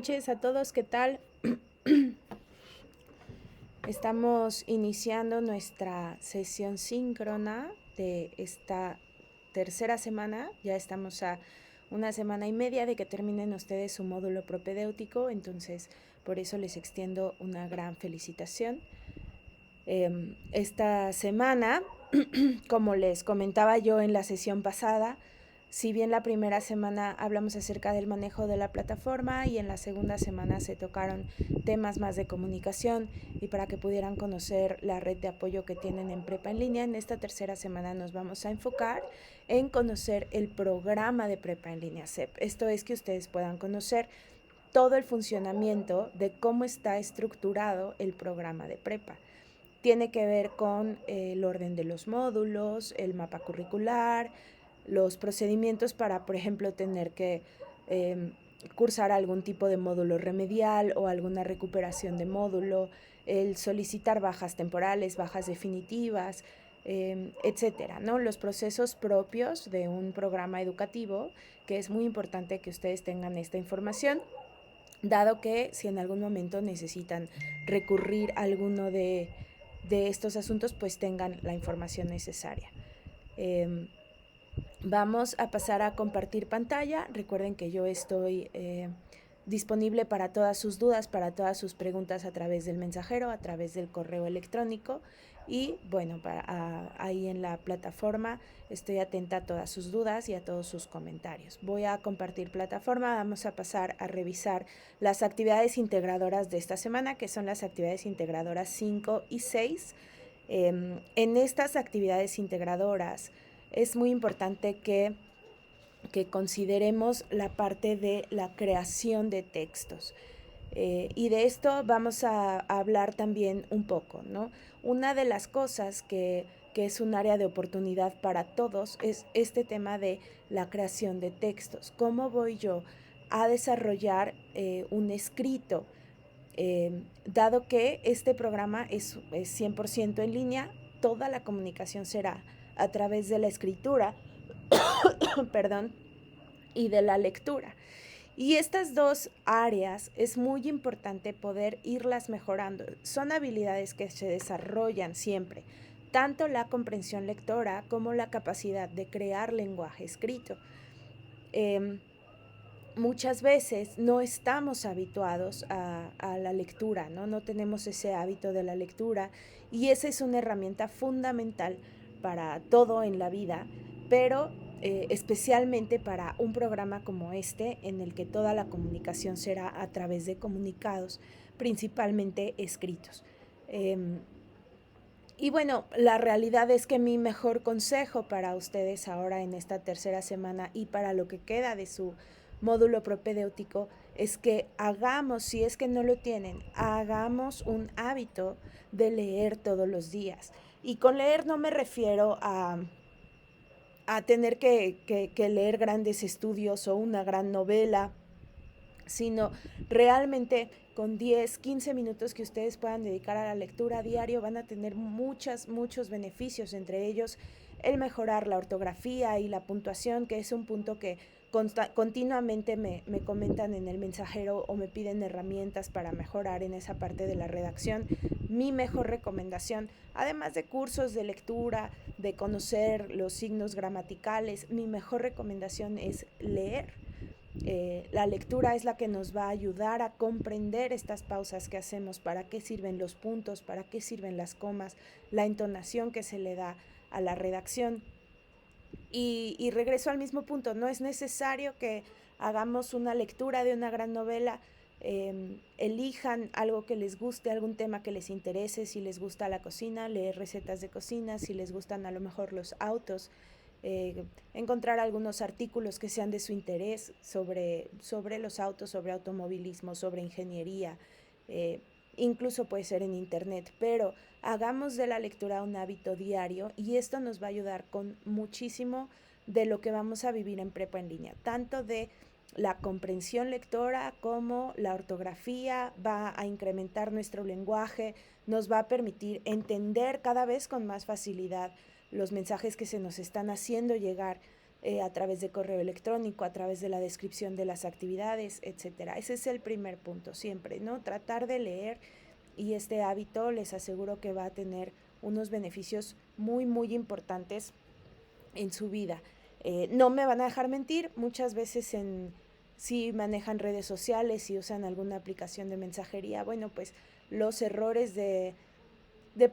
Noches a todos, ¿qué tal? Estamos iniciando nuestra sesión síncrona de esta tercera semana. Ya estamos a una semana y media de que terminen ustedes su módulo propedéutico, entonces por eso les extiendo una gran felicitación. Esta semana, como les comentaba yo en la sesión pasada, si bien la primera semana hablamos acerca del manejo de la plataforma y en la segunda semana se tocaron temas más de comunicación y para que pudieran conocer la red de apoyo que tienen en Prepa en línea, en esta tercera semana nos vamos a enfocar en conocer el programa de Prepa en línea CEP. Esto es que ustedes puedan conocer todo el funcionamiento de cómo está estructurado el programa de Prepa. Tiene que ver con el orden de los módulos, el mapa curricular, los procedimientos para, por ejemplo, tener que cursar algún tipo de módulo remedial o alguna recuperación de módulo, el solicitar bajas temporales, bajas definitivas, etcétera, ¿no? Los procesos propios de un programa educativo, que es muy importante que ustedes tengan esta información, dado que si en algún momento necesitan recurrir a alguno de estos asuntos, pues tengan la información necesaria. Vamos a pasar a compartir pantalla. Recuerden que yo estoy disponible para todas sus dudas, para todas sus preguntas a través del mensajero, a través del correo electrónico y bueno, ahí en la plataforma estoy atenta a todas sus dudas y a todos sus comentarios. Voy a compartir plataforma, vamos a pasar a revisar las actividades integradoras de esta semana, que son las actividades integradoras 5 y 6. En estas actividades integradoras es muy importante que consideremos la parte de la creación de textos. Y de esto vamos a hablar también un poco, ¿no? Una de las cosas que es un área de oportunidad para todos es este tema de la creación de textos. ¿Cómo voy yo a desarrollar un escrito? Dado que este programa es 100% en línea, toda la comunicación será a través de la escritura, perdón, y de la lectura. Y estas dos áreas es muy importante poder irlas mejorando. Son habilidades que se desarrollan siempre, tanto la comprensión lectora como la capacidad de crear lenguaje escrito. Muchas veces no estamos habituados a la lectura, ¿no? No tenemos ese hábito de la lectura y esa es una herramienta fundamental para todo en la vida, pero especialmente para un programa como este, en el que toda la comunicación será a través de comunicados, principalmente escritos. Y bueno, la realidad es que mi mejor consejo para ustedes ahora en esta tercera semana y para lo que queda de su módulo propedéutico es que hagamos, si es que no lo tienen, hagamos un hábito de leer todos los días. Y con leer no me refiero a tener que leer grandes estudios o una gran novela, sino realmente con 10, 15 minutos que ustedes puedan dedicar a la lectura diario van a tener muchos beneficios, entre ellos el mejorar la ortografía y la puntuación, que es un punto que continuamente me comentan en el mensajero o me piden herramientas para mejorar en esa parte de la redacción. Mi mejor recomendación, además de cursos de lectura, de conocer los signos gramaticales, mi mejor recomendación es leer. La lectura es la que nos va a ayudar a comprender estas pausas que hacemos, para qué sirven los puntos, para qué sirven las comas, la entonación que se le da a la redacción. Y regreso al mismo punto, no es necesario que hagamos una lectura de una gran novela, elijan algo que les guste, algún tema que les interese, si les gusta la cocina, leer recetas de cocina, si les gustan a lo mejor los autos, encontrar algunos artículos que sean de su interés sobre los autos, sobre automovilismo, sobre ingeniería, incluso puede ser en internet, pero hagamos de la lectura un hábito diario y esto nos va a ayudar con muchísimo de lo que vamos a vivir en Prepa en línea, tanto de la comprensión lectora como la ortografía. Va a incrementar nuestro lenguaje, nos va a permitir entender cada vez con más facilidad los mensajes que se nos están haciendo llegar a través de correo electrónico, a través de la descripción de las actividades, etcétera. Ese es el primer punto siempre, ¿no? Tratar de leer, y este hábito les aseguro que va a tener unos beneficios muy, muy importantes en su vida. No me van a dejar mentir, muchas veces si manejan redes sociales, si usan alguna aplicación de mensajería, bueno, pues los errores de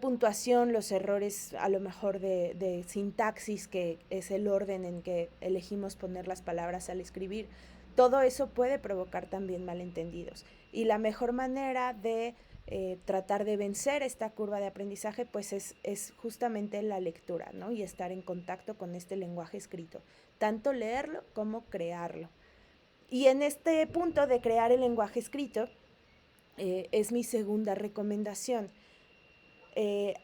puntuación, los errores a lo mejor de sintaxis, que es el orden en que elegimos poner las palabras al escribir, todo eso puede provocar también malentendidos. Y la mejor manera de tratar de vencer esta curva de aprendizaje, pues es justamente la lectura, ¿no? Y estar en contacto con este lenguaje escrito, tanto leerlo como crearlo. Y en este punto de crear el lenguaje escrito, es mi segunda recomendación.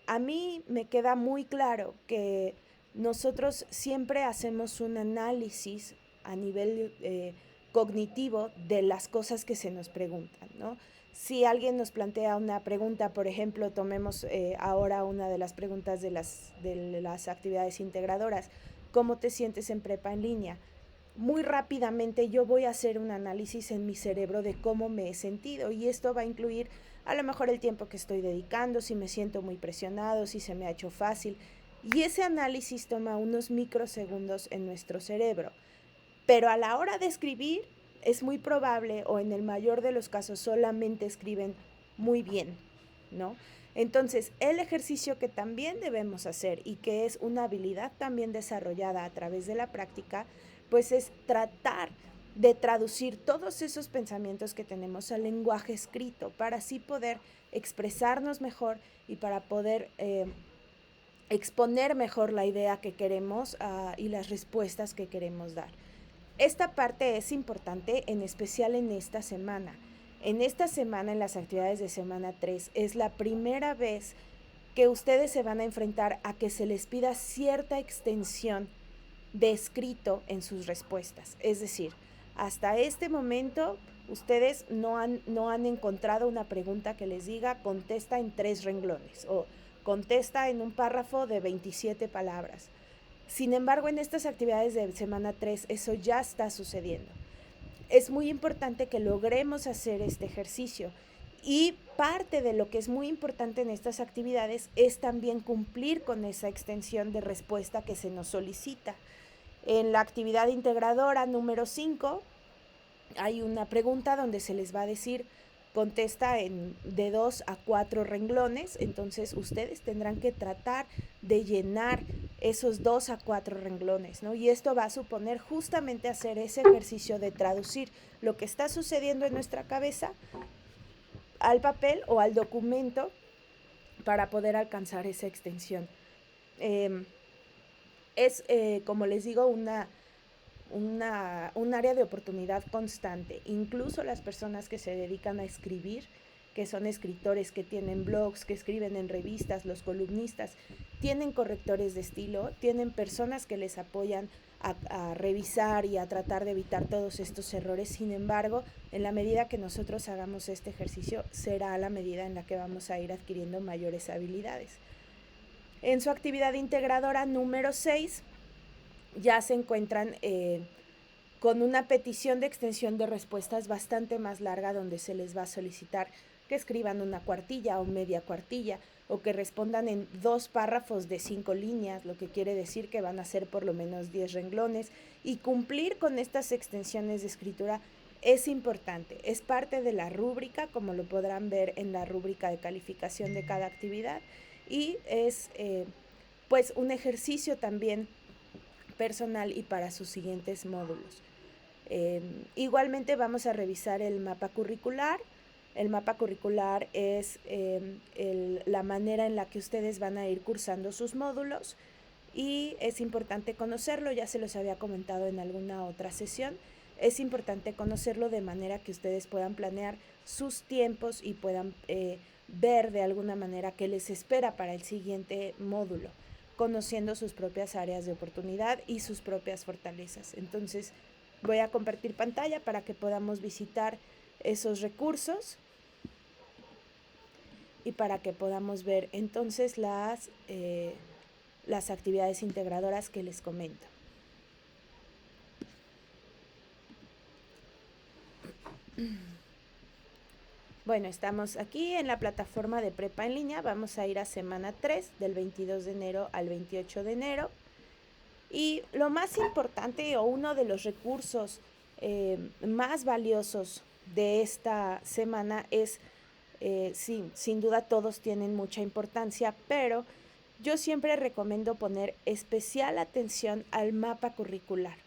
A mí me queda muy claro que nosotros siempre hacemos un análisis a nivel cognitivo de las cosas que se nos preguntan, ¿no? Si alguien nos plantea una pregunta, por ejemplo, tomemos ahora una de las preguntas de las actividades integradoras, ¿cómo te sientes en prepa en línea? Muy rápidamente yo voy a hacer un análisis en mi cerebro de cómo me he sentido, y esto va a incluir a lo mejor el tiempo que estoy dedicando, si me siento muy presionado, si se me ha hecho fácil, y ese análisis toma unos microsegundos en nuestro cerebro. Pero a la hora de escribir es muy probable, o en el mayor de los casos solamente escriben muy bien, ¿no? Entonces, el ejercicio que también debemos hacer, y que es una habilidad también desarrollada a través de la práctica, pues es tratar de traducir todos esos pensamientos que tenemos al lenguaje escrito, para así poder expresarnos mejor y para poder exponer mejor la idea que queremos y las respuestas que queremos dar. Esta parte es importante, en especial en esta semana. En esta semana, en las actividades de semana 3, es la primera vez que ustedes se van a enfrentar a que se les pida cierta extensión de escrito en sus respuestas. Es decir, hasta este momento ustedes no han encontrado una pregunta que les diga contesta en 3 renglones o contesta en un párrafo de 27 palabras. Sin embargo, en estas actividades de semana 3 eso ya está sucediendo. Es muy importante que logremos hacer este ejercicio, y parte de lo que es muy importante en estas actividades es también cumplir con esa extensión de respuesta que se nos solicita. En la actividad integradora número 5 hay una pregunta donde se les va a decir contesta de 2 a 4 renglones, entonces ustedes tendrán que tratar de llenar esos 2 a 4 renglones, ¿no? Y esto va a suponer justamente hacer ese ejercicio de traducir lo que está sucediendo en nuestra cabeza al papel o al documento para poder alcanzar esa extensión. Como les digo, un área de oportunidad constante. Incluso las personas que se dedican a escribir, que son escritores que tienen blogs, que escriben en revistas, los columnistas, tienen correctores de estilo, tienen personas que les apoyan a revisar y a tratar de evitar todos estos errores. Sin embargo, en la medida que nosotros hagamos este ejercicio, será la medida en la que vamos a ir adquiriendo mayores habilidades. En su actividad integradora número 6, ya se encuentran con una petición de extensión de respuestas bastante más larga, donde se les va a solicitar que escriban una cuartilla o media cuartilla, o que respondan en 2 párrafos de 5 líneas, lo que quiere decir que van a ser por lo menos 10 renglones, y cumplir con estas extensiones de escritura es importante, es parte de la rúbrica, como lo podrán ver en la rúbrica de calificación de cada actividad, y es pues un ejercicio también personal y para sus siguientes módulos. Igualmente vamos a revisar el mapa curricular. El mapa curricular es la manera en la que ustedes van a ir cursando sus módulos, y es importante conocerlo, ya se los había comentado en alguna otra sesión. Es importante conocerlo de manera que ustedes puedan planear sus tiempos y puedan ver de alguna manera qué les espera para el siguiente módulo, conociendo sus propias áreas de oportunidad y sus propias fortalezas. Entonces, voy a compartir pantalla para que podamos visitar esos recursos y para que podamos ver entonces las actividades integradoras que les comento. Bueno, estamos aquí en la plataforma de Prepa en línea. Vamos a ir a semana 3, del 22 de enero al 28 de enero. Y lo más importante o uno de los recursos más valiosos de esta semana es, sí, sin duda todos tienen mucha importancia, pero yo siempre recomiendo poner especial atención al mapa curricular.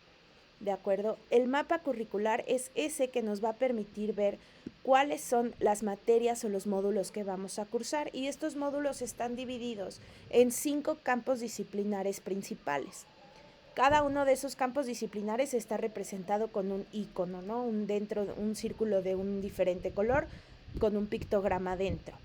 ¿De acuerdo? El mapa curricular es ese que nos va a permitir ver cuáles son las materias o los módulos que vamos a cursar, y estos módulos están divididos en 5 campos disciplinares principales. Cada uno de esos campos disciplinares está representado con un icono, ¿no? Un círculo de un diferente color con un pictograma dentro.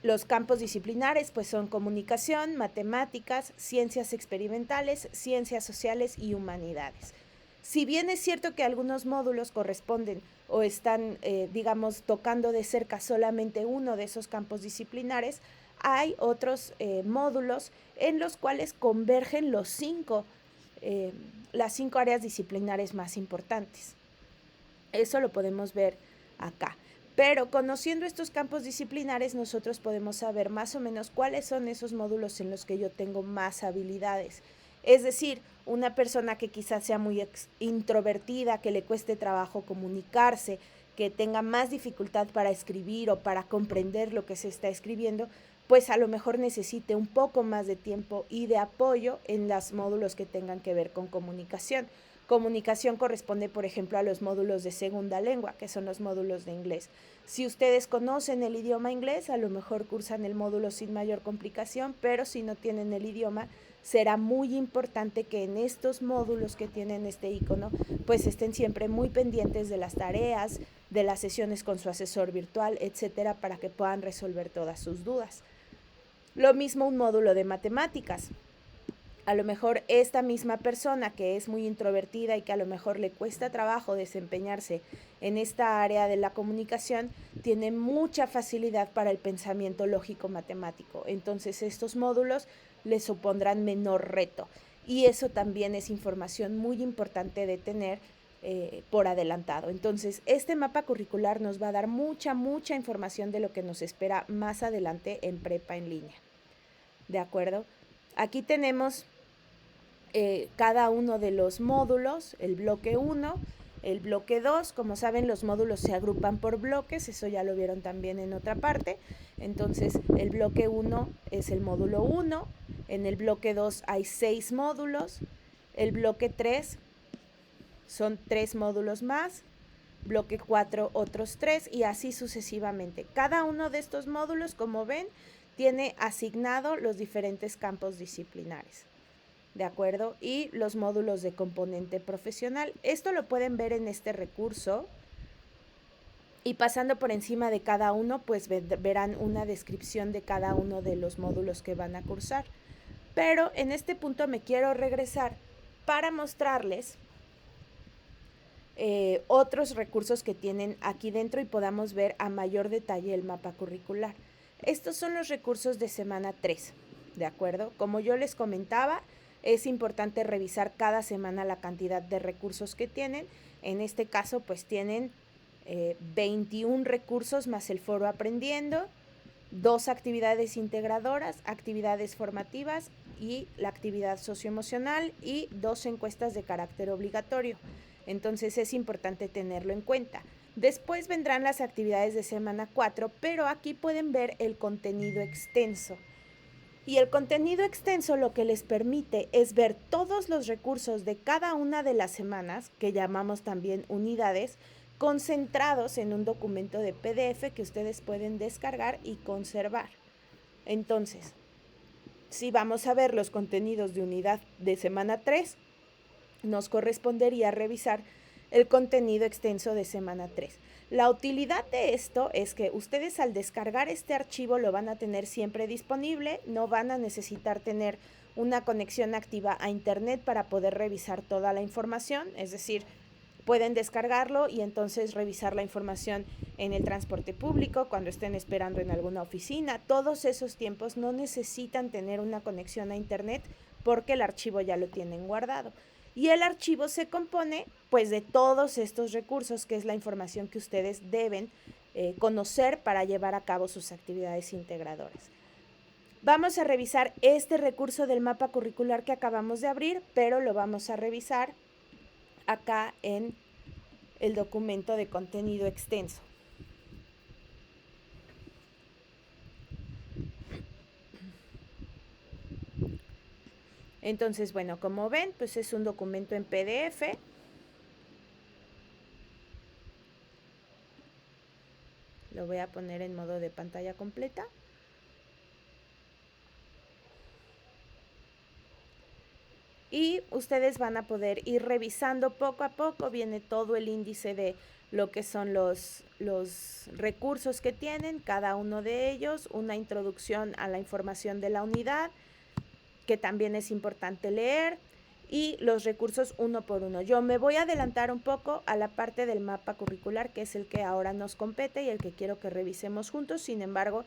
Los campos disciplinares pues son comunicación, matemáticas, ciencias experimentales, ciencias sociales y humanidades. Si bien es cierto que algunos módulos corresponden o están, digamos, tocando de cerca solamente uno de esos campos disciplinares, hay otros módulos en los cuales convergen las 5 áreas disciplinares más importantes. Eso lo podemos ver acá. Pero conociendo estos campos disciplinares, nosotros podemos saber más o menos cuáles son esos módulos en los que yo tengo más habilidades. Es decir, una persona que quizás sea muy introvertida, que le cueste trabajo comunicarse, que tenga más dificultad para escribir o para comprender lo que se está escribiendo, pues a lo mejor necesite un poco más de tiempo y de apoyo en los módulos que tengan que ver con comunicación. Comunicación corresponde, por ejemplo, a los módulos de segunda lengua, que son los módulos de inglés. Si ustedes conocen el idioma inglés, a lo mejor cursan el módulo sin mayor complicación, pero si no tienen el idioma, será muy importante que en estos módulos que tienen este icono, pues estén siempre muy pendientes de las tareas, de las sesiones con su asesor virtual, etcétera, para que puedan resolver todas sus dudas. Lo mismo un módulo de matemáticas. A lo mejor esta misma persona que es muy introvertida y que a lo mejor le cuesta trabajo desempeñarse en esta área de la comunicación, tiene mucha facilidad para el pensamiento lógico matemático. Entonces estos módulos le supondrán menor reto. Y eso también es información muy importante de tener por adelantado. Entonces este mapa curricular nos va a dar mucha información de lo que nos espera más adelante en prepa en línea. ¿De acuerdo? Aquí tenemos cada uno de los módulos, el bloque 1, el bloque 2, como saben los módulos se agrupan por bloques, eso ya lo vieron también en otra parte. Entonces el bloque 1 es el módulo 1, en el bloque 2 hay 6 módulos, el bloque 3 son 3 módulos más, bloque 4 otros 3 y así sucesivamente. Cada uno de estos módulos, como ven, tiene asignado los diferentes campos disciplinares. ¿De acuerdo? Y los módulos de componente profesional. Esto lo pueden ver en este recurso y pasando por encima de cada uno, pues verán una descripción de cada uno de los módulos que van a cursar. Pero en este punto me quiero regresar para mostrarles otros recursos que tienen aquí dentro y podamos ver a mayor detalle el mapa curricular. Estos son los recursos de semana 3, ¿de acuerdo? Como yo les comentaba, es importante revisar cada semana la cantidad de recursos que tienen. En este caso, pues tienen 21 recursos más el foro aprendiendo, 2 actividades integradoras, actividades formativas y la actividad socioemocional y 2 encuestas de carácter obligatorio. Entonces es importante tenerlo en cuenta. Después vendrán las actividades de semana 4, pero aquí pueden ver el contenido extenso. Y el contenido extenso lo que les permite es ver todos los recursos de cada una de las semanas, que llamamos también unidades, concentrados en un documento de PDF que ustedes pueden descargar y conservar. Entonces, si vamos a ver los contenidos de unidad de semana 3, nos correspondería revisar el contenido extenso de semana 3. La utilidad de esto es que ustedes al descargar este archivo lo van a tener siempre disponible, no van a necesitar tener una conexión activa a internet para poder revisar toda la información, es decir, pueden descargarlo y entonces revisar la información en el transporte público, cuando estén esperando en alguna oficina. Todos esos tiempos no necesitan tener una conexión a internet porque el archivo ya lo tienen guardado. Y el archivo se compone pues de todos estos recursos, que es la información que ustedes deben conocer para llevar a cabo sus actividades integradoras. Vamos a revisar este recurso del mapa curricular que acabamos de abrir, pero lo vamos a revisar acá en el documento de contenido extenso. Entonces, bueno, como ven, pues es un documento en PDF. Lo voy a poner en modo de pantalla completa. Y ustedes van a poder ir revisando poco a poco. Viene todo el índice de lo que son los recursos que tienen, cada uno de ellos, una introducción a la información de la unidad, que también es importante leer, y los recursos uno por uno. Yo me voy a adelantar un poco a la parte del mapa curricular, que es el que ahora nos compete y el que quiero que revisemos juntos. Sin embargo,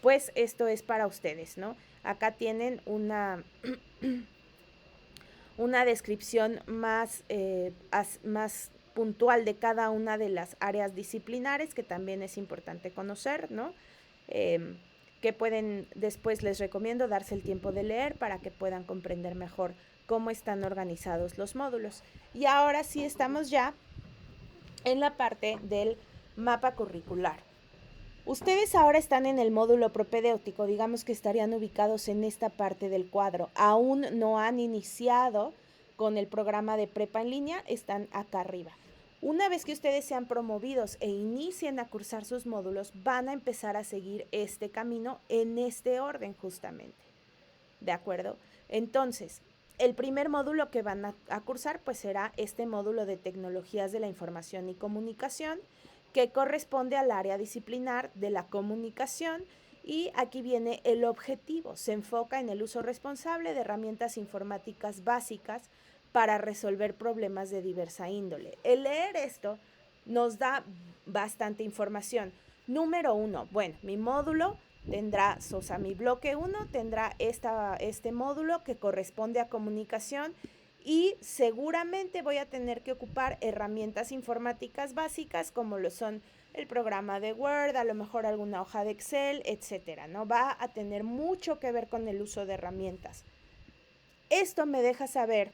pues esto es para ustedes, ¿no? Acá tienen una descripción más puntual de cada una de las áreas disciplinares, que también es importante conocer, ¿no? Que pueden, después les recomiendo darse el tiempo de leer para que puedan comprender mejor cómo están organizados los módulos. Y ahora sí estamos ya en la parte del mapa curricular. Ustedes ahora están en el módulo propedéutico, digamos que estarían ubicados en esta parte del cuadro. Aún no han iniciado con el programa de prepa en línea, están acá arriba. Una vez que ustedes sean promovidos e inicien a cursar sus módulos, van a empezar a seguir este camino en este orden justamente. ¿De acuerdo? Entonces, el primer módulo que van a cursar pues será este módulo de tecnologías de la información y comunicación, que corresponde al área disciplinar de la comunicación, y aquí viene el objetivo. Se enfoca en el uso responsable de herramientas informáticas básicas para resolver problemas de diversa índole. El leer esto nos da bastante información. Número 1, bueno, mi módulo tendrá, o sea, mi bloque 1 tendrá este módulo que corresponde a comunicación, y seguramente voy a tener que ocupar herramientas informáticas básicas como lo son el programa de Word, a lo mejor alguna hoja de Excel, etcétera, ¿no? Va a tener mucho que ver con el uso de herramientas. Esto me deja saber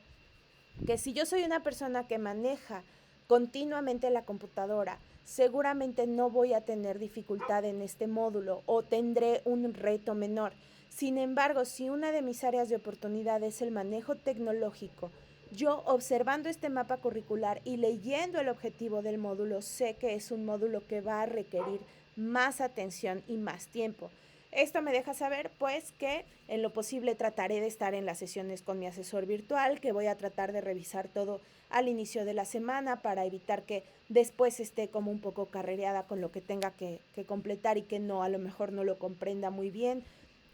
que si yo soy una persona que maneja continuamente la computadora, seguramente no voy a tener dificultad en este módulo o tendré un reto menor. Sin embargo, si una de mis áreas de oportunidad es el manejo tecnológico, yo observando este mapa curricular y leyendo el objetivo del módulo, sé que es un módulo que va a requerir más atención y más tiempo. Esto me deja saber pues que en lo posible trataré de estar en las sesiones con mi asesor virtual, que voy a tratar de revisar todo al inicio de la semana para evitar que después esté como un poco carrereada con lo que tenga que completar y que no, a lo mejor no lo comprenda muy bien.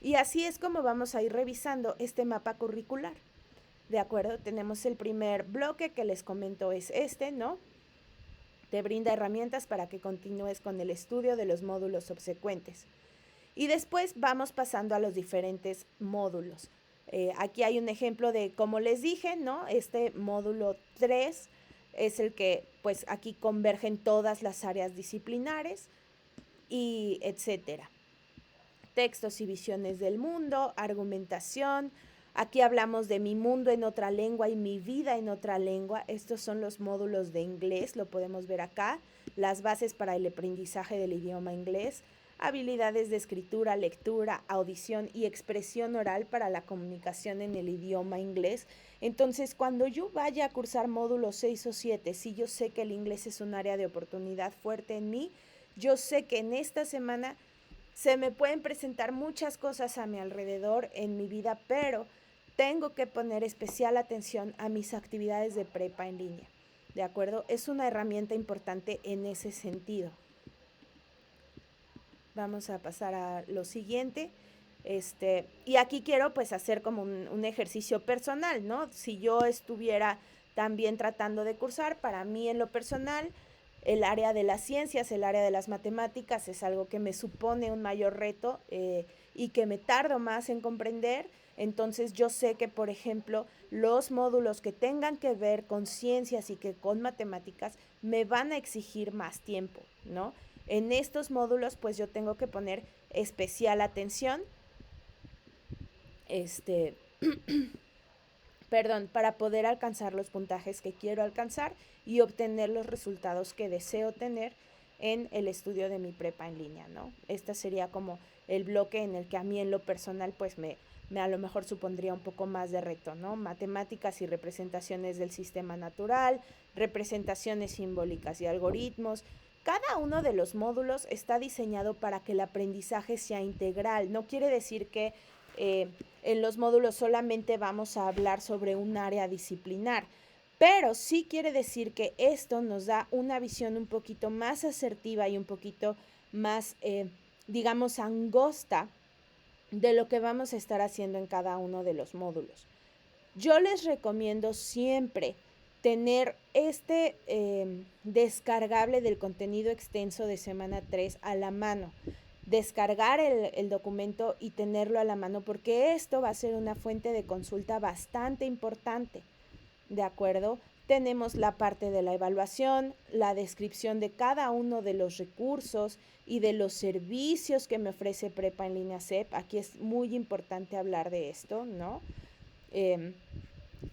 Y así es como vamos a ir revisando este mapa curricular. ¿De acuerdo? Tenemos el primer bloque que les comento es este, ¿no? Te brinda herramientas para que continúes con el estudio de los módulos subsecuentes. Y después vamos pasando a los diferentes módulos. Aquí hay un ejemplo de, como les dije, ¿no? Este módulo 3 es el que, pues, aquí convergen todas las áreas disciplinares y etcétera. Textos y visiones del mundo, argumentación. Aquí hablamos de mi mundo en otra lengua y mi vida en otra lengua. Estos son los módulos de inglés, lo podemos ver acá. Las bases para el aprendizaje del idioma inglés. Habilidades de escritura, lectura, audición y expresión oral para la comunicación en el idioma inglés. Entonces, cuando yo vaya a cursar módulos 6 o 7, si yo sé que el inglés es un área de oportunidad fuerte en mí, yo sé que en esta semana se me pueden presentar muchas cosas a mi alrededor en mi vida, pero tengo que poner especial atención a mis actividades de prepa en línea. ¿De acuerdo? Es una herramienta importante en ese sentido. Vamos a pasar a lo siguiente. Y aquí quiero pues hacer como un ejercicio personal, ¿no? Si yo estuviera también tratando de cursar, para mí en lo personal, el área de las ciencias, el área de las matemáticas es algo que me supone un mayor reto y que me tardo más en comprender. Entonces yo sé que, por ejemplo, los módulos que tengan que ver con ciencias y que con matemáticas me van a exigir más tiempo, ¿no? En estos módulos pues yo tengo que poner especial atención, este, perdón, para poder alcanzar los puntajes que quiero alcanzar y obtener los resultados que deseo tener en el estudio de mi prepa en línea, ¿no? Este sería como el bloque en el que a mí en lo personal pues me a lo mejor supondría un poco más de reto, ¿no? Matemáticas y representaciones del sistema natural, representaciones simbólicas y algoritmos. Cada uno de los módulos está diseñado para que el aprendizaje sea integral. No quiere decir que en los módulos solamente vamos a hablar sobre un área disciplinar, pero sí quiere decir que esto nos da una visión un poquito más asertiva y un poquito más, digamos, angosta de lo que vamos a estar haciendo en cada uno de los módulos. Yo les recomiendo siempre tener este descargable del contenido extenso de semana 3 a la mano. Descargar el documento y tenerlo a la mano porque esto va a ser una fuente de consulta bastante importante. ¿De acuerdo? Tenemos la parte de la evaluación, la descripción de cada uno de los recursos y de los servicios que me ofrece Prepa en Línea CEP. Aquí es muy importante hablar de esto, ¿no?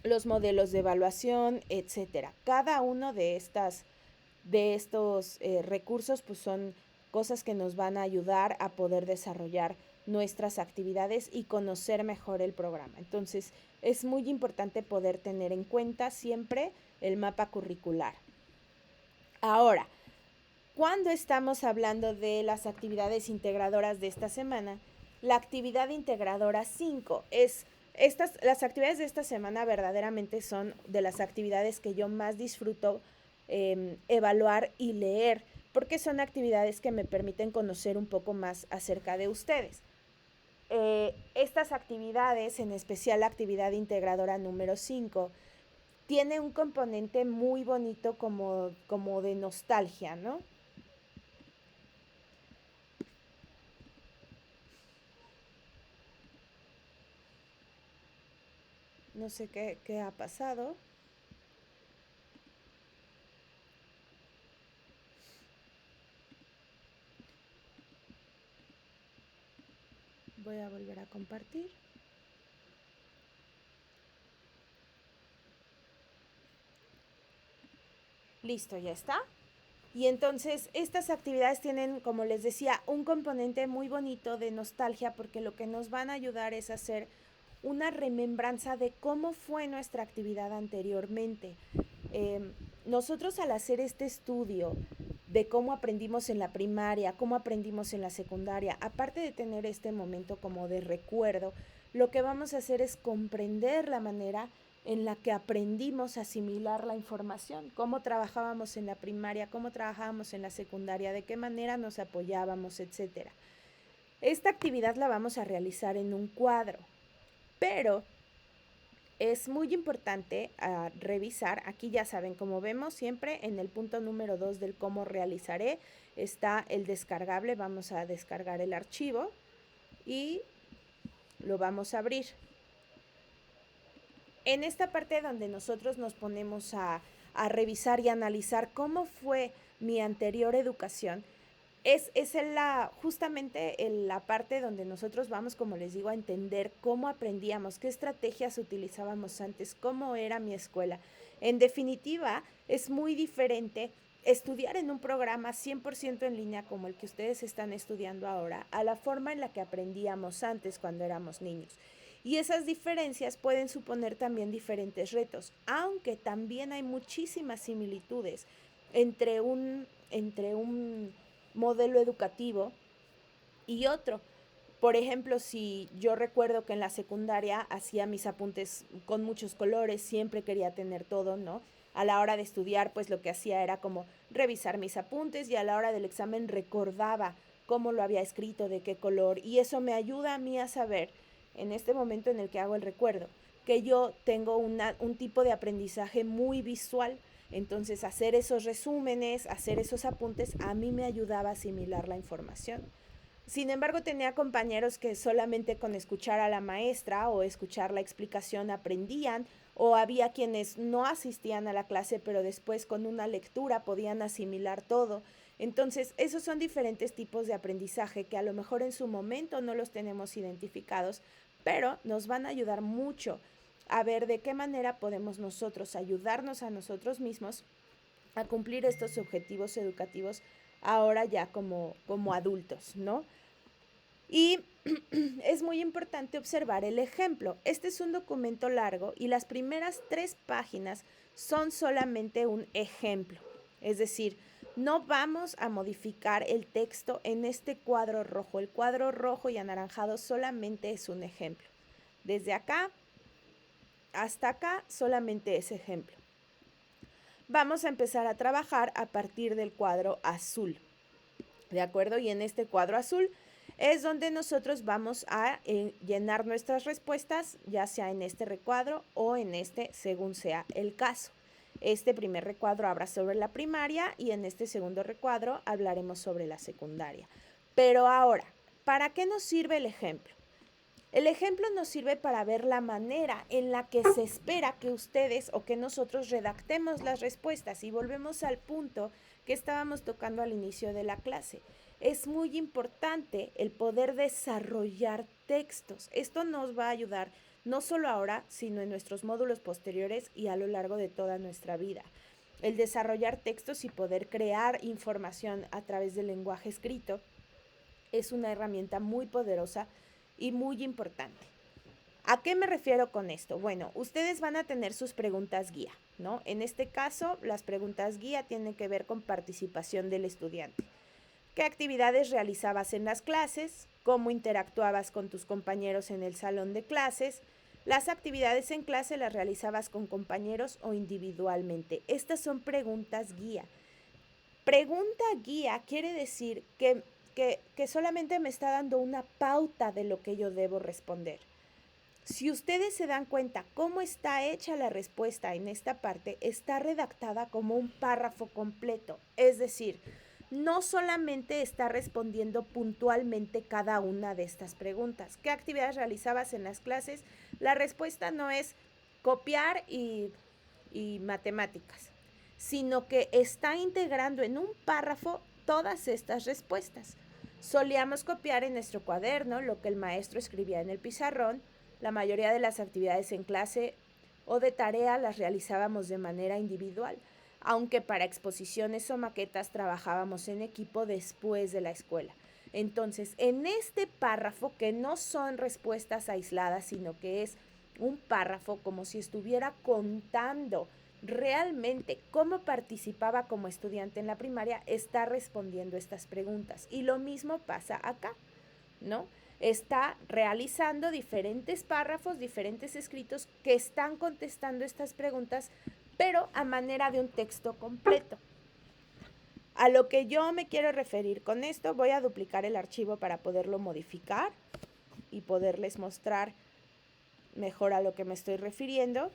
Los modelos de evaluación, etcétera. Cada uno de estos recursos pues son cosas que nos van a ayudar a poder desarrollar nuestras actividades y conocer mejor el programa. Entonces, es muy importante poder tener en cuenta siempre el mapa curricular. Ahora, cuando estamos hablando de las actividades integradoras de esta semana, la actividad integradora 5 es las actividades de esta semana verdaderamente son de las actividades que yo más disfruto evaluar y leer, porque son actividades que me permiten conocer un poco más acerca de ustedes. Estas actividades, en especial la actividad integradora número 5, tiene un componente muy bonito como de nostalgia, ¿no? No sé qué ha pasado. Voy a volver a compartir. Listo, ya está. Y entonces estas actividades tienen, como les decía, un componente muy bonito de nostalgia porque lo que nos van a ayudar es hacer una remembranza de cómo fue nuestra actividad anteriormente. Nosotros al hacer este estudio de cómo aprendimos en la primaria, cómo aprendimos en la secundaria, aparte de tener este momento como de recuerdo, lo que vamos a hacer es comprender la manera en la que aprendimos a asimilar la información, cómo trabajábamos en la primaria, cómo trabajábamos en la secundaria, de qué manera nos apoyábamos, etc. Esta actividad la vamos a realizar en un cuadro, pero es muy importante revisar, aquí ya saben, como vemos siempre en el punto número 2 del cómo realizaré, está el descargable, vamos a descargar el archivo y lo vamos a abrir. En esta parte donde nosotros nos ponemos a revisar y analizar cómo fue mi anterior educación, es justamente la parte donde nosotros vamos, como les digo, a entender cómo aprendíamos, qué estrategias utilizábamos antes, cómo era mi escuela. En definitiva, es muy diferente estudiar en un programa 100% en línea como el que ustedes están estudiando ahora, a la forma en la que aprendíamos antes cuando éramos niños. Y esas diferencias pueden suponer también diferentes retos, aunque también hay muchísimas similitudes entre un modelo educativo y otro. Por ejemplo, si yo recuerdo que en la secundaria hacía mis apuntes con muchos colores, siempre quería tener todo, ¿no? A la hora de estudiar, pues lo que hacía era como revisar mis apuntes y a la hora del examen recordaba cómo lo había escrito, de qué color, y eso me ayuda a mí a saber, en este momento en el que hago el recuerdo, que yo tengo un tipo de aprendizaje muy visual, Entonces, hacer esos resúmenes, hacer esos apuntes, a mí me ayudaba a asimilar la información. Sin embargo, tenía compañeros que solamente con escuchar a la maestra o escuchar la explicación aprendían, o había quienes no asistían a la clase, pero después con una lectura podían asimilar todo. Entonces, esos son diferentes tipos de aprendizaje que a lo mejor en su momento no los tenemos identificados, pero nos van a ayudar mucho a ver de qué manera podemos nosotros ayudarnos a nosotros mismos a cumplir estos objetivos educativos ahora ya como adultos, ¿no? Y es muy importante observar el ejemplo. Este es un documento largo y las primeras 3 páginas son solamente un ejemplo. Es decir, no vamos a modificar el texto en este cuadro rojo. El cuadro rojo y anaranjado solamente es un ejemplo. Desde acá hasta acá solamente es ejemplo. Vamos a empezar a trabajar a partir del cuadro azul. ¿De acuerdo? Y en este cuadro azul es donde nosotros vamos a llenar nuestras respuestas, ya sea en este recuadro o en este, según sea el caso. Este primer recuadro habla sobre la primaria y en este segundo recuadro hablaremos sobre la secundaria. Pero ahora, ¿para qué nos sirve el ejemplo? El ejemplo nos sirve para ver la manera en la que se espera que ustedes o que nosotros redactemos las respuestas y volvemos al punto que estábamos tocando al inicio de la clase. Es muy importante el poder desarrollar textos. Esto nos va a ayudar no solo ahora, sino en nuestros módulos posteriores y a lo largo de toda nuestra vida. El desarrollar textos y poder crear información a través del lenguaje escrito es una herramienta muy poderosa y muy importante. ¿A qué me refiero con esto? Bueno, ustedes van a tener sus preguntas guía, ¿no? En este caso, las preguntas guía tienen que ver con participación del estudiante. ¿Qué actividades realizabas en las clases? ¿Cómo interactuabas con tus compañeros en el salón de clases? Las actividades en clase las realizabas con compañeros o individualmente. Estas son preguntas guía. Pregunta guía quiere decir que solamente me está dando una pauta de lo que yo debo responder. Si ustedes se dan cuenta cómo está hecha la respuesta en esta parte, está redactada como un párrafo completo. Es decir, no solamente está respondiendo puntualmente cada una de estas preguntas. ¿Qué actividades realizabas en las clases? La respuesta no es copiar y matemáticas, sino que está integrando en un párrafo todas estas respuestas. Solíamos copiar en nuestro cuaderno lo que el maestro escribía en el pizarrón. La mayoría de las actividades en clase o de tarea las realizábamos de manera individual, aunque para exposiciones o maquetas trabajábamos en equipo después de la escuela. Entonces, en este párrafo, que no son respuestas aisladas, sino que es un párrafo como si estuviera contando realmente cómo participaba como estudiante en la primaria, está respondiendo estas preguntas. Y lo mismo pasa acá, ¿no? Está realizando diferentes párrafos, diferentes escritos que están contestando estas preguntas, pero a manera de un texto completo. A lo que yo me quiero referir con esto, voy a duplicar el archivo para poderlo modificar y poderles mostrar mejor a lo que me estoy refiriendo.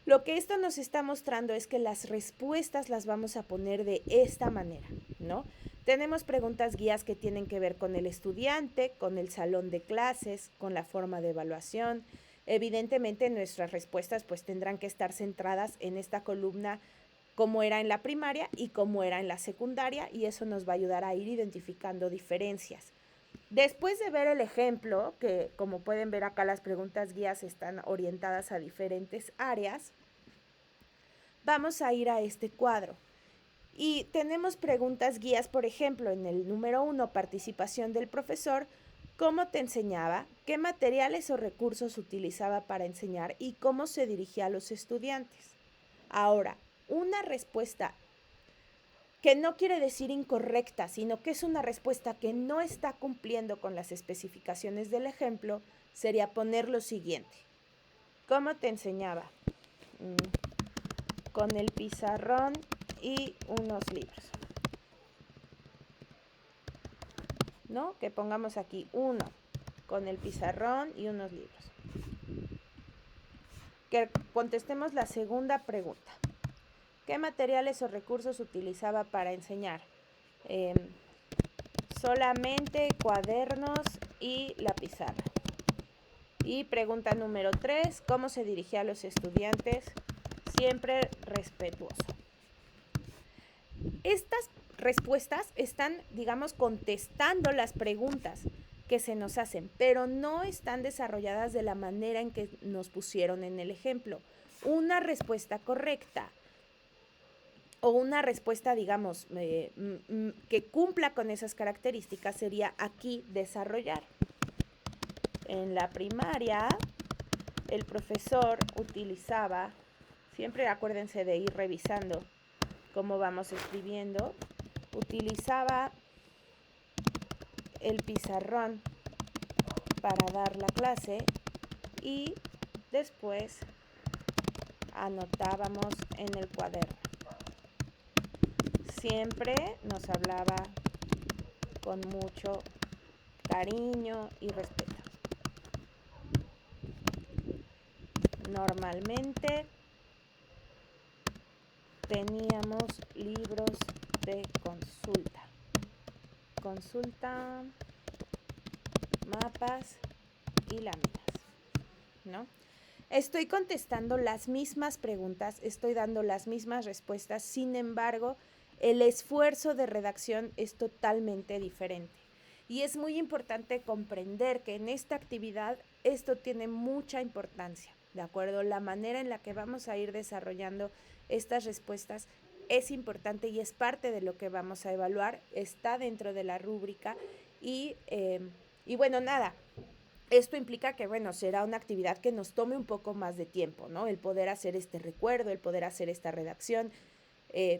Lo que esto nos está mostrando es que las respuestas las vamos a poner de esta manera, ¿no? Tenemos preguntas guías que tienen que ver con el estudiante, con el salón de clases, con la forma de evaluación. Evidentemente nuestras respuestas pues tendrán que estar centradas en esta columna como era en la primaria y como era en la secundaria, y eso nos va a ayudar a ir identificando diferencias. Después de ver el ejemplo, que como pueden ver acá las preguntas guías están orientadas a diferentes áreas, vamos a ir a este cuadro. Y tenemos preguntas guías, por ejemplo, en el número 1, participación del profesor, cómo te enseñaba, qué materiales o recursos utilizaba para enseñar y cómo se dirigía a los estudiantes. Ahora, una respuesta que no quiere decir incorrecta, sino que es una respuesta que no está cumpliendo con las especificaciones del ejemplo, sería poner lo siguiente. ¿Cómo te enseñaba? Con el pizarrón y unos libros. ¿No? Que pongamos aquí 1, con el pizarrón y unos libros. Que contestemos la segunda pregunta. ¿Qué materiales o recursos utilizaba para enseñar? Solamente cuadernos y la pizarra. Y pregunta número 3, ¿cómo se dirigía a los estudiantes? Siempre respetuoso. Estas respuestas están, digamos, contestando las preguntas que se nos hacen, pero no están desarrolladas de la manera en que nos pusieron en el ejemplo. Una respuesta correcta o una respuesta, digamos, que cumpla con esas características sería aquí desarrollar. En la primaria, el profesor utilizaba, siempre acuérdense de ir revisando cómo vamos escribiendo, utilizaba el pizarrón para dar la clase y después anotábamos en el cuaderno. Siempre nos hablaba con mucho cariño y respeto. Normalmente teníamos libros de consulta, mapas y láminas, ¿no? Estoy contestando las mismas preguntas, estoy dando las mismas respuestas, sin embargo, el esfuerzo de redacción es totalmente diferente. Y es muy importante comprender que en esta actividad esto tiene mucha importancia, ¿de acuerdo? La manera en la que vamos a ir desarrollando estas respuestas es importante y es parte de lo que vamos a evaluar, está dentro de la rúbrica y bueno, nada. Esto implica que, bueno, será una actividad que nos tome un poco más de tiempo, ¿no? El poder hacer este recuerdo, el poder hacer esta redacción.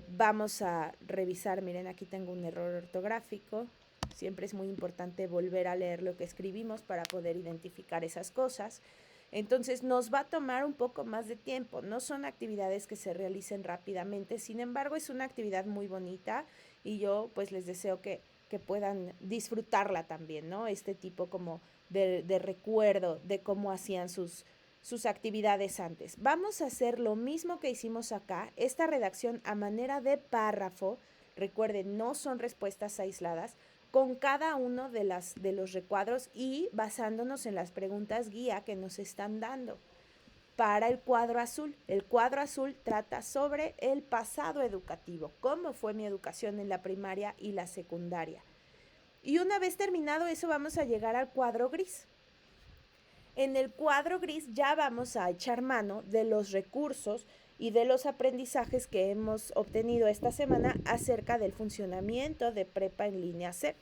Vamos a revisar, miren, aquí tengo un error ortográfico. Siempre es muy importante volver a leer lo que escribimos para poder identificar esas cosas. Entonces nos va a tomar un poco más de tiempo. No son actividades que se realicen rápidamente, sin embargo es una actividad muy bonita y yo pues les deseo que puedan disfrutarla también, ¿no? Este tipo como de recuerdo de cómo hacían sus actividades antes. Vamos a hacer lo mismo que hicimos acá, esta redacción a manera de párrafo. Recuerden, no son respuestas aisladas, con cada uno de los recuadros y basándonos en las preguntas guía que nos están dando. Para el cuadro azul. El cuadro azul trata sobre el pasado educativo, cómo fue mi educación en la primaria y la secundaria. Y una vez terminado eso, vamos a llegar al cuadro gris. En el cuadro gris ya vamos a echar mano de los recursos y de los aprendizajes que hemos obtenido esta semana acerca del funcionamiento de Prepa en Línea CEP.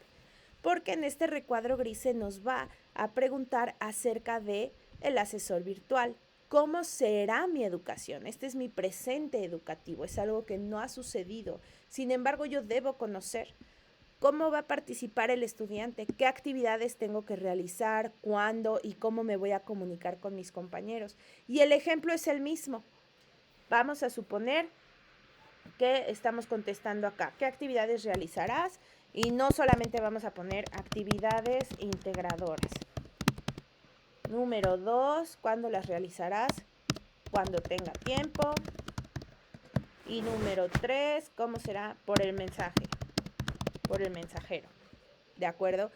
Porque en este recuadro gris se nos va a preguntar acerca de el asesor virtual. ¿Cómo será mi educación? Este es mi presente educativo, es algo que no ha sucedido. Sin embargo, yo debo conocer cómo va a participar el estudiante, qué actividades tengo que realizar, cuándo y cómo me voy a comunicar con mis compañeros. Y el ejemplo es el mismo. Vamos a suponer que estamos contestando acá. ¿Qué actividades realizarás? Y no solamente vamos a poner actividades integradoras. Número 2, ¿cuándo las realizarás? Cuando tenga tiempo. Y número 3, ¿cómo será? Por el mensaje, por el mensajero. ¿De acuerdo?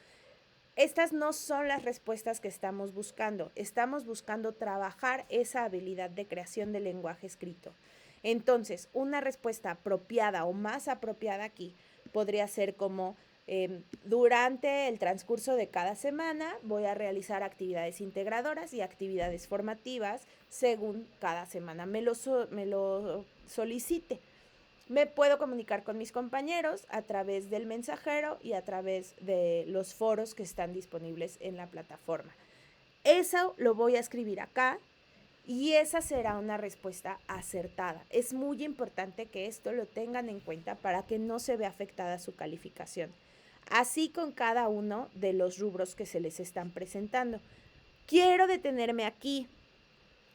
Estas no son las respuestas que estamos buscando. Estamos buscando trabajar esa habilidad de creación de lenguaje escrito. Entonces, una respuesta apropiada o más apropiada aquí podría ser como durante el transcurso de cada semana voy a realizar actividades integradoras y actividades formativas según cada semana me lo solicite. Me puedo comunicar con mis compañeros a través del mensajero y a través de los foros que están disponibles en la plataforma. Eso lo voy a escribir acá y esa será una respuesta acertada. Es muy importante que esto lo tengan en cuenta para que no se vea afectada su calificación. Así con cada uno de los rubros que se les están presentando. Quiero detenerme aquí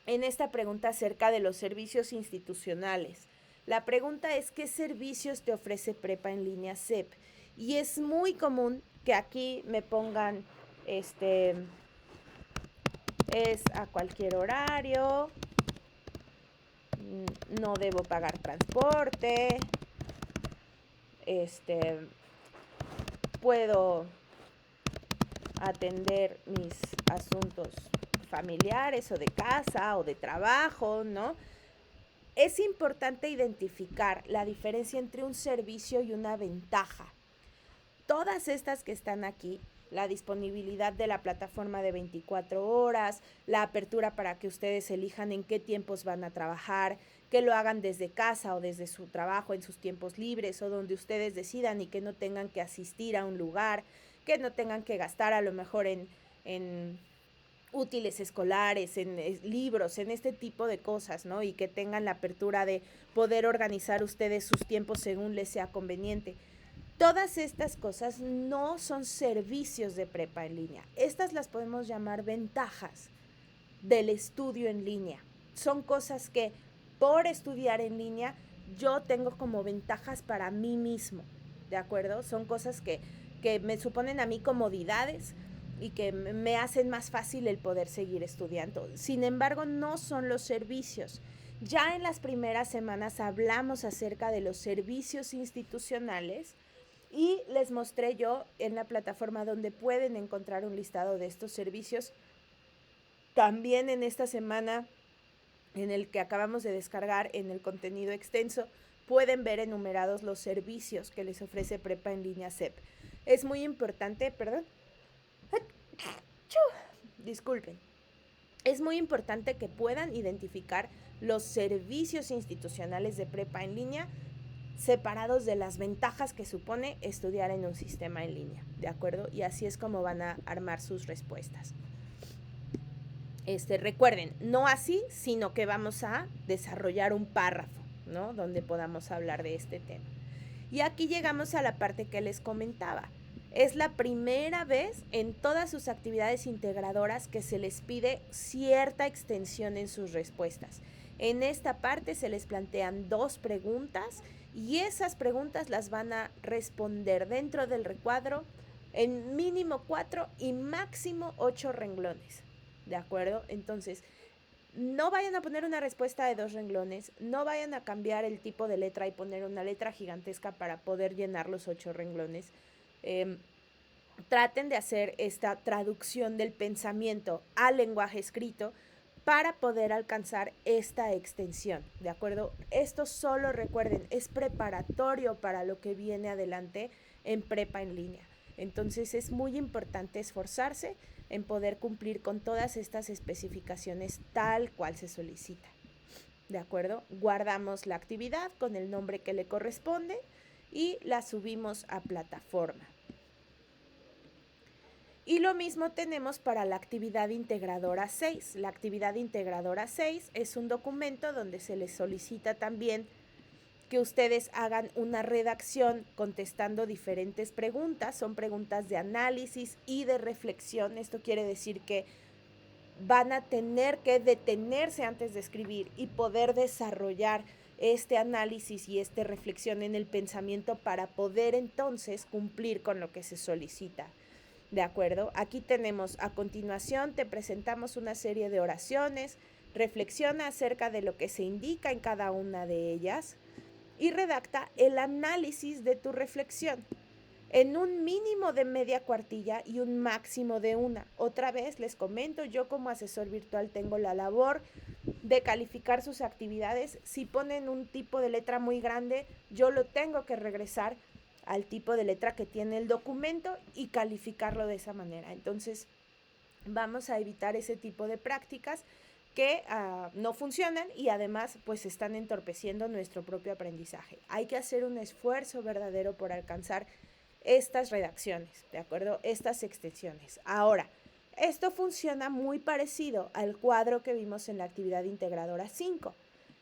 en esta pregunta acerca de los servicios institucionales. La pregunta es, ¿qué servicios te ofrece Prepa en Línea CEP? Y es muy común que aquí me pongan, es a cualquier horario, no debo pagar transporte, puedo atender mis asuntos familiares o de casa o de trabajo, ¿no? Es importante identificar la diferencia entre un servicio y una ventaja. Todas estas que están aquí, la disponibilidad de la plataforma de 24 horas, la apertura para que ustedes elijan en qué tiempos van a trabajar, que lo hagan desde casa o desde su trabajo en sus tiempos libres o donde ustedes decidan y que no tengan que asistir a un lugar, que no tengan que gastar a lo mejor en útiles escolares, en libros, en este tipo de cosas, ¿no? Y que tengan la apertura de poder organizar ustedes sus tiempos según les sea conveniente. Todas estas cosas no son servicios de prepa en línea. Estas las podemos llamar ventajas del estudio en línea. Son cosas que por estudiar en línea yo tengo como ventajas para mí mismo, ¿de acuerdo? Son cosas que me suponen a mí comodidades y que me hacen más fácil el poder seguir estudiando. Sin embargo, no son los servicios. Ya en las primeras semanas hablamos acerca de los servicios institucionales y les mostré yo en la plataforma donde pueden encontrar un listado de estos servicios. También en esta semana en el que acabamos de descargar en el contenido extenso, pueden ver enumerados los servicios que les ofrece Prepa en Línea CEP. Es muy importante, disculpen, es muy importante que puedan identificar los servicios institucionales de Prepa en Línea separados de las ventajas que supone estudiar en un sistema en línea, ¿de acuerdo? Y así es como van a armar sus respuestas. Recuerden, no así, sino que vamos a desarrollar un párrafo, ¿no? Donde podamos hablar de este tema. Y aquí llegamos a la parte que les comentaba. Es la primera vez en todas sus actividades integradoras que se les pide cierta extensión en sus respuestas. En esta parte se les plantean 2 preguntas y esas preguntas las van a responder dentro del recuadro en mínimo 4 y máximo 8 renglones. ¿De acuerdo? Entonces, no vayan a poner una respuesta de 2 renglones, no vayan a cambiar el tipo de letra y poner una letra gigantesca para poder llenar los 8 renglones. Traten de hacer esta traducción del pensamiento al lenguaje escrito para poder alcanzar esta extensión, ¿de acuerdo? Esto solo recuerden, es preparatorio para lo que viene adelante en prepa en línea. Entonces es muy importante esforzarse en poder cumplir con todas estas especificaciones tal cual se solicita. ¿De acuerdo? Guardamos la actividad con el nombre que le corresponde y la subimos a plataforma. Y lo mismo tenemos para la actividad integradora 6. La actividad integradora 6 es un documento donde se les solicita también que ustedes hagan una redacción contestando diferentes preguntas. Son preguntas de análisis y de reflexión. Esto quiere decir que van a tener que detenerse antes de escribir y poder desarrollar este análisis y esta reflexión en el pensamiento para poder entonces cumplir con lo que se solicita. ¿De acuerdo? Aquí tenemos, a continuación te presentamos una serie de oraciones, reflexiona acerca de lo que se indica en cada una de ellas y redacta el análisis de tu reflexión en un mínimo de media cuartilla y un máximo de 1. Otra vez les comento, yo como asesor virtual tengo la labor de calificar sus actividades. Si ponen un tipo de letra muy grande, yo lo tengo que regresar al tipo de letra que tiene el documento y calificarlo de esa manera. Entonces, vamos a evitar ese tipo de prácticas que no funcionan y además pues están entorpeciendo nuestro propio aprendizaje. Hay que hacer un esfuerzo verdadero por alcanzar estas redacciones, ¿de acuerdo? Estas extensiones. Ahora, esto funciona muy parecido al cuadro que vimos en la actividad integradora 5.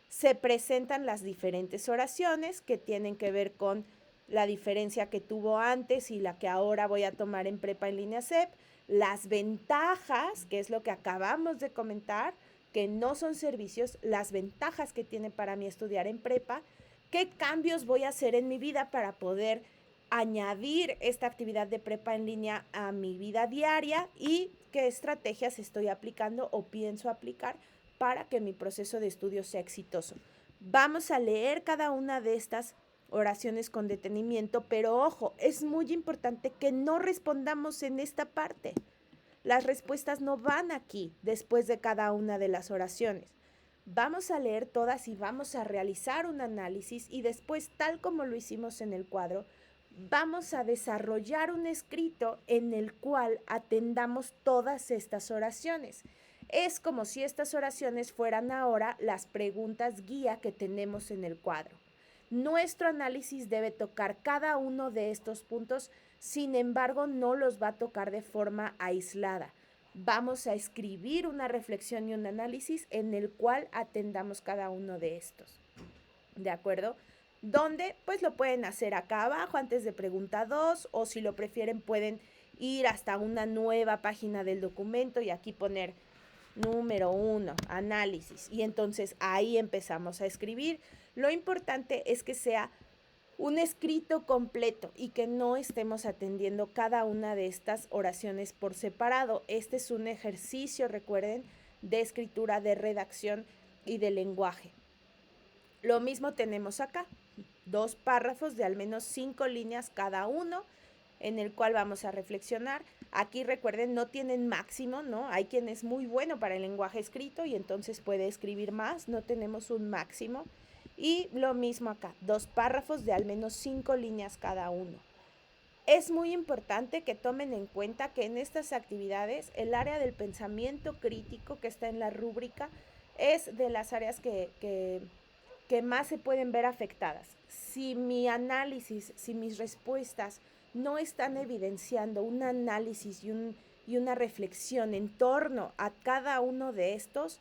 Se presentan las diferentes oraciones que tienen que ver con la diferencia que tuvo antes y la que ahora voy a tomar en prepa en línea CEP, las ventajas, que es lo que acabamos de comentar, que no son servicios, las ventajas que tiene para mí estudiar en prepa, qué cambios voy a hacer en mi vida para poder añadir esta actividad de prepa en línea a mi vida diaria y qué estrategias estoy aplicando o pienso aplicar para que mi proceso de estudio sea exitoso. Vamos a leer cada una de estas oraciones con detenimiento, pero ojo, es muy importante que no respondamos en esta parte. Las respuestas no van aquí después de cada una de las oraciones. Vamos a leer todas y vamos a realizar un análisis y después, tal como lo hicimos en el cuadro, vamos a desarrollar un escrito en el cual atendamos todas estas oraciones. Es como si estas oraciones fueran ahora las preguntas guía que tenemos en el cuadro. Nuestro análisis debe tocar cada uno de estos puntos, sin embargo, no los va a tocar de forma aislada. Vamos a escribir una reflexión y un análisis en el cual atendamos cada uno de estos. ¿De acuerdo? Donde pues lo pueden hacer acá abajo antes de pregunta 2 o si lo prefieren pueden ir hasta una nueva página del documento y aquí poner número 1, análisis. Y entonces ahí empezamos a escribir. Lo importante es que sea un escrito completo y que no estemos atendiendo cada una de estas oraciones por separado. Este es un ejercicio, recuerden, de escritura, de redacción y de lenguaje. Lo mismo tenemos acá, 2 párrafos de al menos 5 líneas cada uno, en el cual vamos a reflexionar. Aquí recuerden, no tienen máximo, ¿no? Hay quien es muy bueno para el lenguaje escrito y entonces puede escribir más, no tenemos un máximo. Y lo mismo acá, 2 párrafos de al menos 5 líneas cada uno. Es muy importante que tomen en cuenta que en estas actividades el área del pensamiento crítico que está en la rúbrica es de las áreas que más se pueden ver afectadas. Si mi análisis, si mis respuestas no están evidenciando un análisis y una reflexión en torno a cada uno de estos,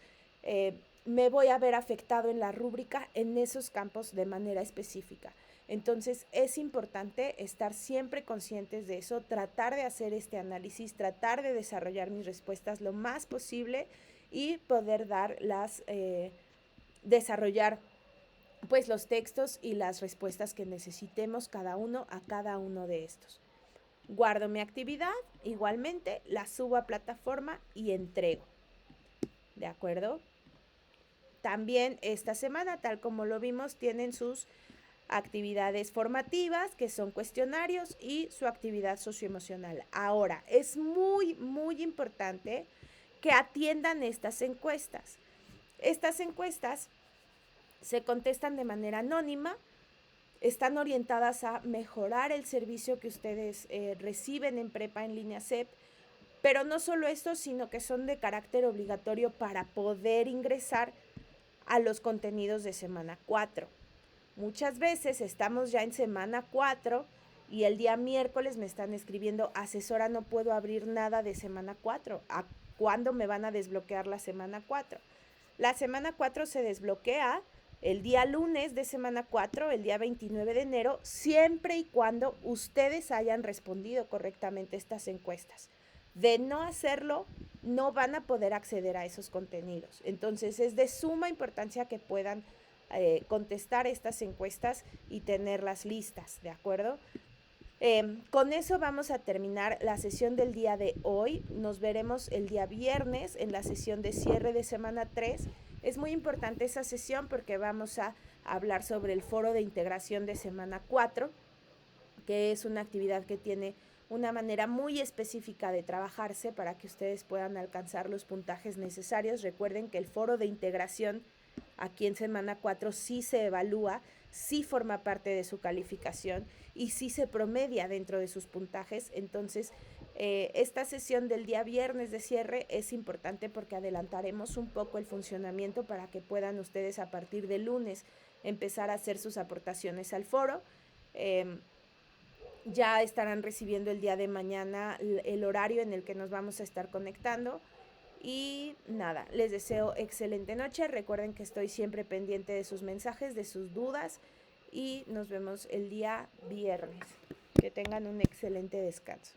me voy a ver afectado en la rúbrica en esos campos de manera específica. Entonces es importante estar siempre conscientes de eso, tratar de hacer este análisis, tratar de desarrollar mis respuestas lo más posible y poder desarrollar pues los textos y las respuestas que necesitemos cada uno a cada uno de estos. Guardo mi actividad, igualmente la subo a plataforma y entrego. ¿De acuerdo? También esta semana, tal como lo vimos, tienen sus actividades formativas, que son cuestionarios, y su actividad socioemocional. Ahora, es muy, muy importante que atiendan estas encuestas. Estas encuestas se contestan de manera anónima, están orientadas a mejorar el servicio que ustedes reciben en Prepa en línea CEP, pero no solo esto, sino que son de carácter obligatorio para poder ingresar a los contenidos de semana 4. Muchas veces estamos ya en semana 4 y el día miércoles me están escribiendo, asesora, no puedo abrir nada de semana 4. ¿A cuándo me van a desbloquear la semana 4? La semana 4 se desbloquea el día lunes de semana 4, el día 29 de enero, siempre y cuando ustedes hayan respondido correctamente estas encuestas. De no hacerlo, no van a poder acceder a esos contenidos. Entonces, es de suma importancia que puedan contestar estas encuestas y tenerlas listas, ¿de acuerdo? Con eso vamos a terminar la sesión del día de hoy. Nos veremos el día viernes en la sesión de cierre de semana 3. Es muy importante esa sesión porque vamos a hablar sobre el foro de integración de semana 4, que es una actividad que tiene una manera muy específica de trabajarse para que ustedes puedan alcanzar los puntajes necesarios. Recuerden que el foro de integración aquí en semana 4 sí se evalúa, sí forma parte de su calificación y sí se promedia dentro de sus puntajes. Entonces, esta sesión del día viernes de cierre es importante porque adelantaremos un poco el funcionamiento para que puedan ustedes a partir de lunes empezar a hacer sus aportaciones al foro. Ya estarán recibiendo el día de mañana el horario en el que nos vamos a estar conectando. Y nada, les deseo excelente noche. Recuerden que estoy siempre pendiente de sus mensajes, de sus dudas y nos vemos el día viernes. Que tengan un excelente descanso.